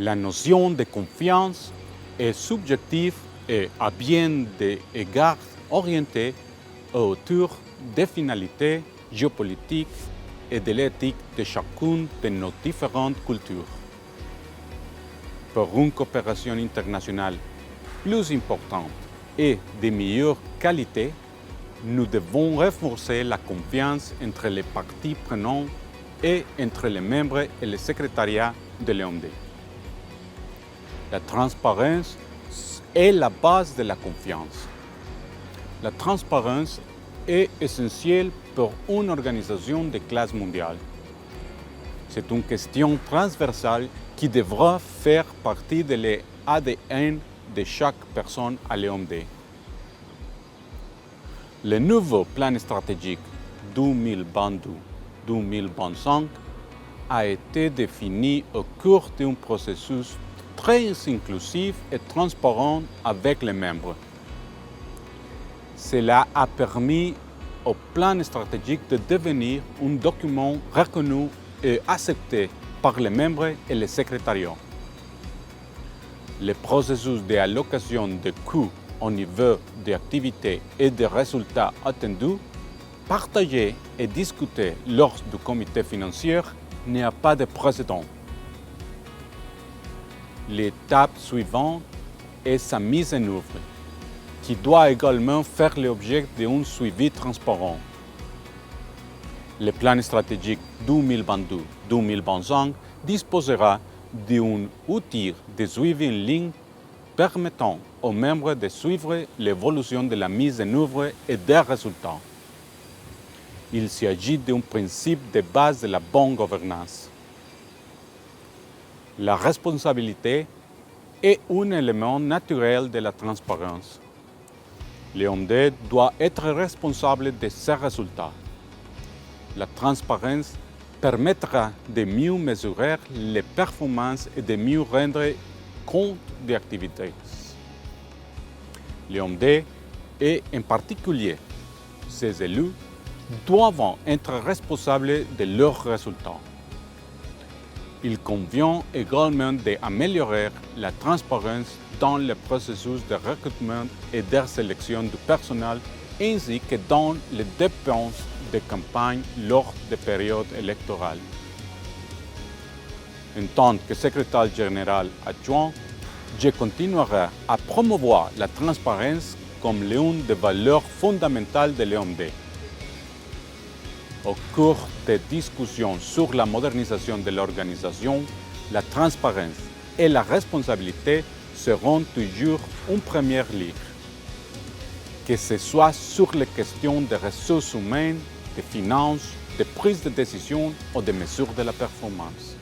La notion de confiance est subjective et à bien des égards orientée autour des finalités géopolitiques et de l'éthique de chacune de nos différentes cultures. Pour une coopération internationale plus importante et de meilleure qualité, nous devons renforcer la confiance entre les parties prenantes et entre les membres et le secrétariat de l'OMD. La transparence est la base de la confiance. La transparence est essentielle pour une organisation de classe mondiale. C'est une question transversale qui devra faire partie de l'ADN de chaque personne à l'OMD. Le nouveau plan stratégique 2022-2025 a été défini au cours d'un processus très inclusif et transparent avec les membres. Cela a permis au plan stratégique de devenir un document reconnu et accepté par les membres et le secrétariat. Le processus d'allocation de coûts au niveau des activités et des résultats attendus, partagé et discuté lors du comité financier, n'a pas de précédent. L'étape suivante est sa mise en œuvre, qui doit également faire l'objet d'un suivi transparent. Le plan stratégique 2022-2025 disposera d'un outil de suivi en ligne permettant aux membres de suivre l'évolution de la mise en œuvre et des résultats. Il s'agit d'un principe de base de la bonne gouvernance. La responsabilité est un élément naturel de la transparence. L'OMD doit être responsable de ses résultats. La transparence permettra de mieux mesurer les performances et de mieux rendre compte des activités. L'OMD et en particulier ses élus doivent être responsables de leurs résultats. Il convient également d'améliorer la transparence dans le processus de recrutement et de sélection du personnel ainsi que dans les dépenses de campagne lors des périodes électorales. En tant que secrétaire général adjoint, je continuerai à promouvoir la transparence comme l'une des valeurs fondamentales de l'OMD. Au cours des discussions sur la modernisation de l'organisation, la transparence et la responsabilité seront toujours en première ligne, que ce soit sur les questions des ressources humaines, des finances, des prises de décision ou des mesures de la performance.